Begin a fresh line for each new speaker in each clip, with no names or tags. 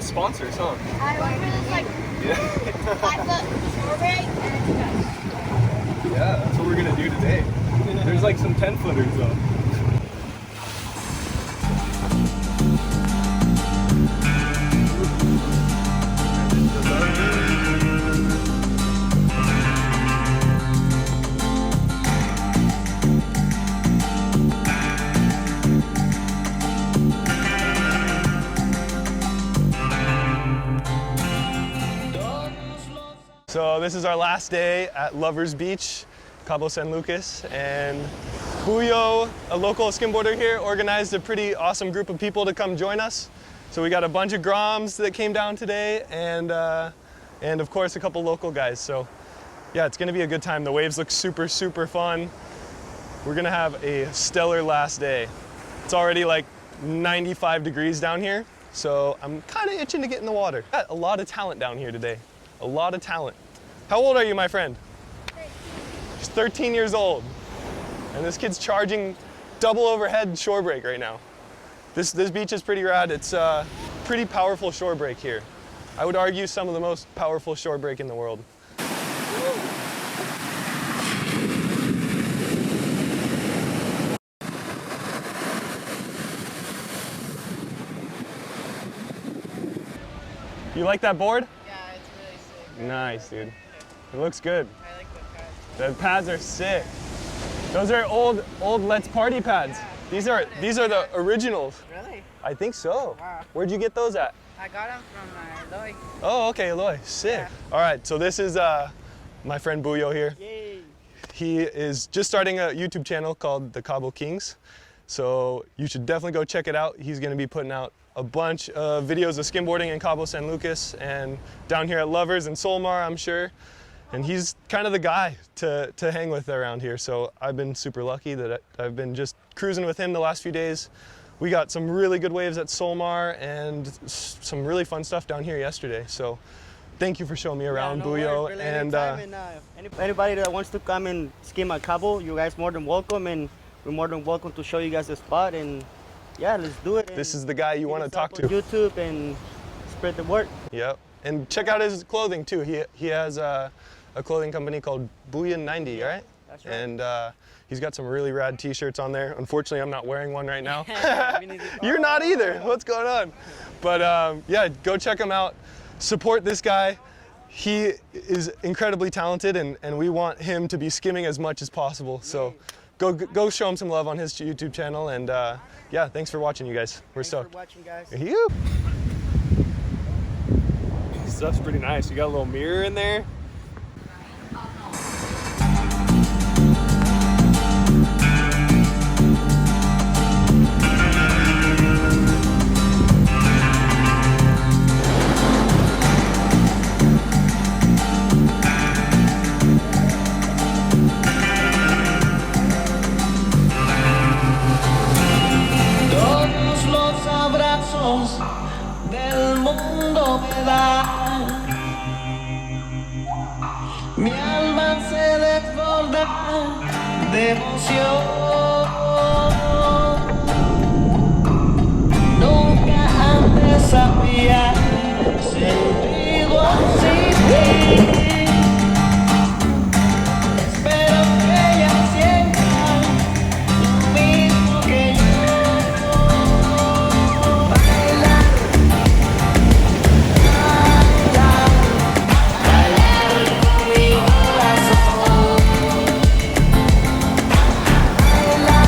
have sponsors, huh?
I went for this like 5-foot strawberry and it's good.
Yeah, that's what we're gonna do today. There's like some 10-footers though. So this is our last day at Lovers Beach, Cabo San Lucas, and Booyo, a local skimboarder here, organized a pretty awesome group of people to come join us. So we got a bunch of Groms that came down today, and of course a couple local guys. So yeah, it's gonna be a good time. The waves look super, super fun. We're gonna have a stellar last day. It's already like 95 degrees down here, so I'm kind of itching to get in the water. Got a lot of talent down here today. A lot of talent. How old are you, my friend?
13.
He's 13 years old. And this kid's charging double overhead shore break right now. This beach is pretty rad. It's a pretty powerful shore break here. I would argue some of the most powerful shore break in the world. You like that board?
Yeah, it's really sick.
Nice, dude. It looks good.
I like the pads.
The pads are sick. Those are old Let's Party pads.
Yeah.
These are the originals.
Really?
I think so.
Wow.
Where'd you get those at?
I got them from 𝐕𝐈𝐃𝐄𝐿.
Oh, okay, 𝐕𝐈𝐃𝐄𝐿. Sick.
Yeah.
All right, so this is my friend Booyo here.
Yay!
He is just starting a YouTube channel called the Cabo Kings. So you should definitely go check it out. He's gonna be putting out a bunch of videos of skimboarding in Cabo San Lucas and down here at Lovers and Solmar, I'm sure. And he's kind of the guy to hang with around here. So I've been super lucky that I've been just cruising with him the last few days. We got some really good waves at Solmar and some really fun stuff down here yesterday. So thank you for showing me around, Booyo. And
anybody that wants to come and skim at Cabo, you guys more than welcome, and we're more than welcome to show you guys the spot. And yeah, let's do it.
This is the guy you want to talk to.
YouTube and spread the word.
Yep. And check out his clothing too. He has a clothing company called Booyo 90, right?
That's right.
And he's got some really rad t-shirts on there. Unfortunately, I'm not wearing one right now. You're not either. What's going on? But yeah, go check him out. Support this guy. He is incredibly talented, and we want him to be skimming as much as possible. So go show him some love on his YouTube channel. And yeah, thanks for watching, you guys. We're stoked.
Thanks for watching, guys.
You. Stuff's pretty nice. You got a little mirror in there.
Todos los abrazos del mundo me dan. Mi alma se desborda de emoción. Nunca antes había sentido así. Espero que ella sienta lo mismo que yo. Bailar, bailar, bailar con mi corazón. Bailar.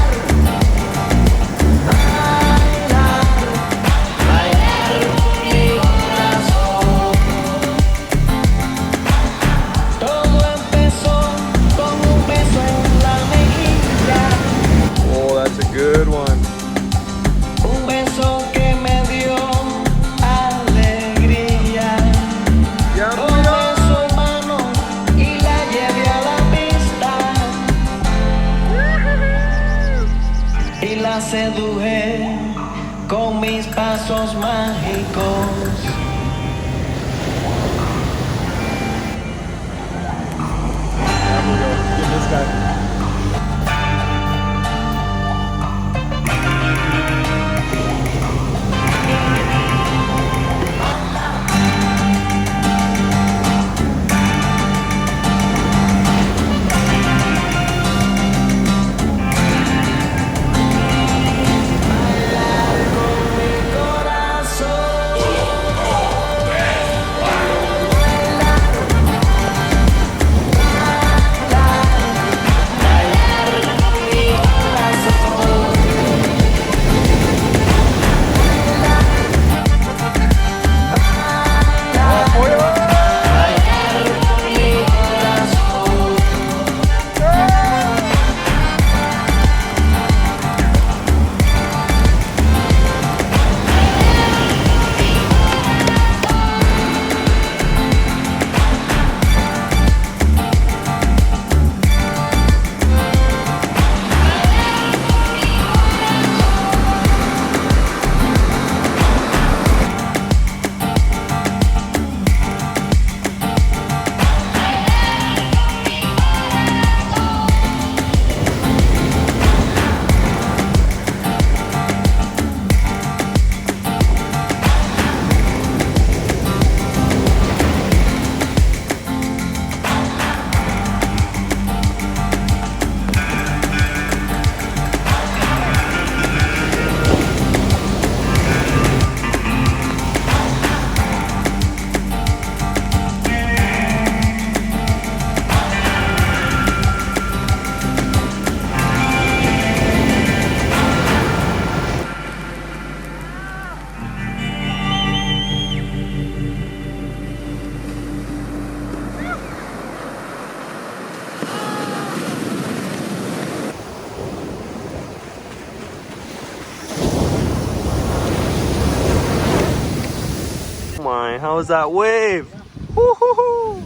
My, how was that wave? Woo-hoo-hoo.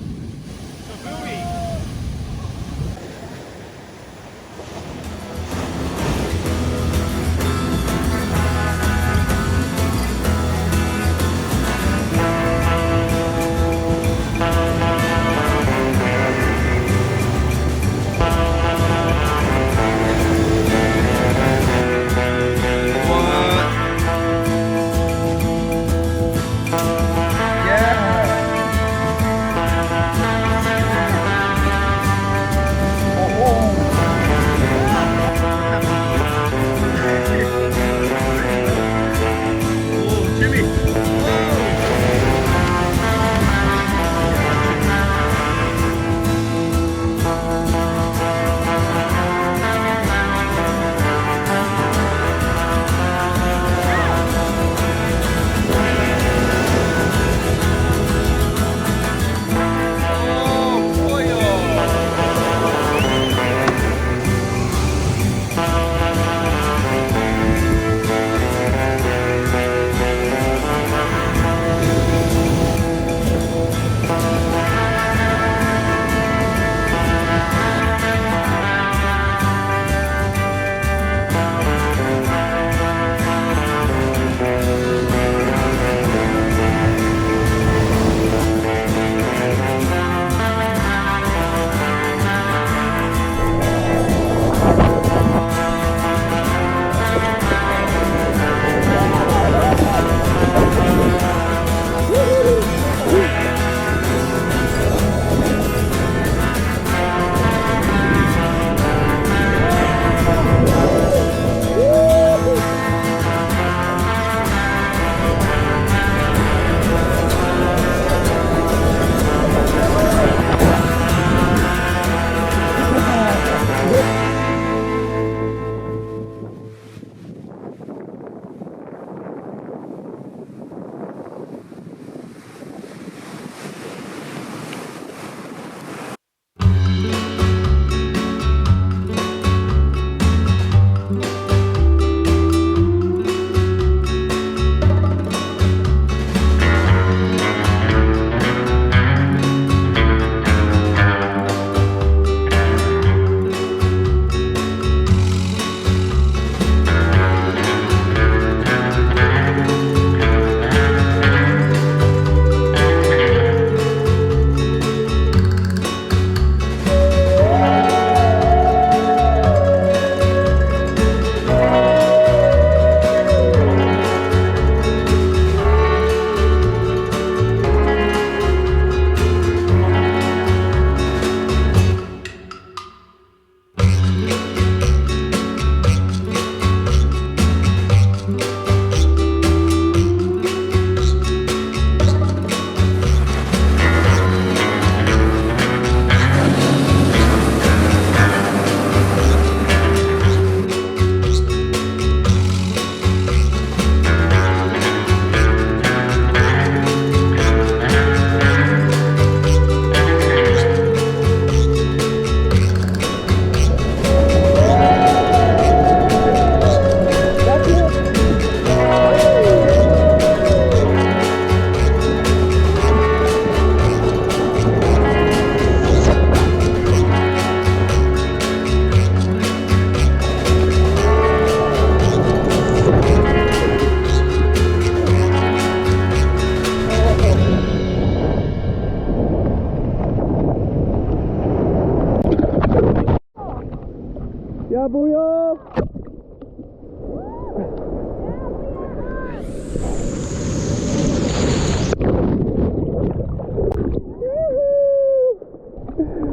Yeah, Booyo!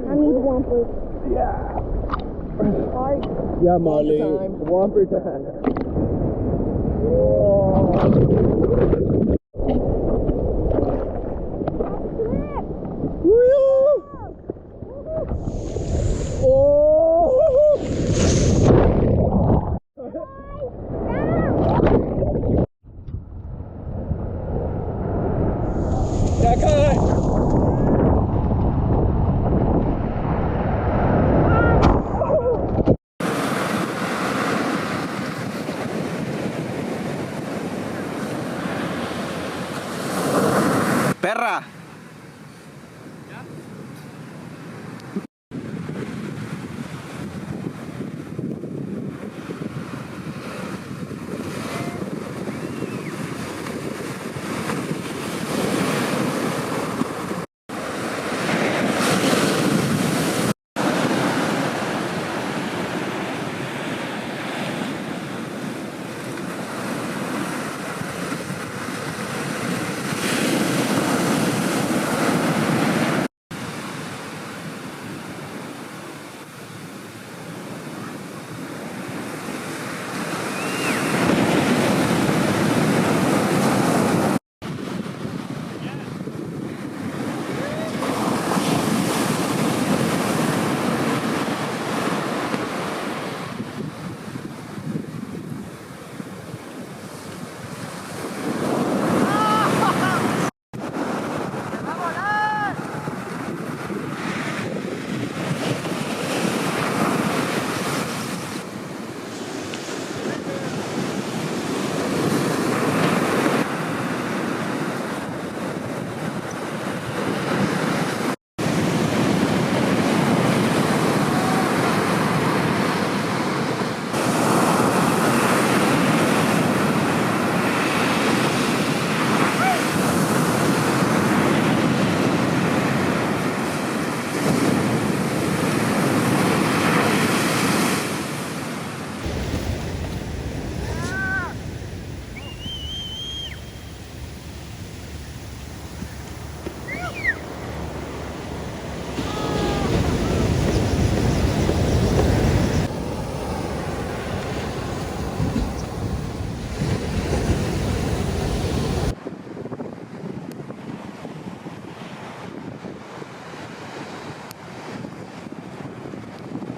I need Whomper.
Yeah.
Hard.
Yeah, Molly. Whomper time.
Perra.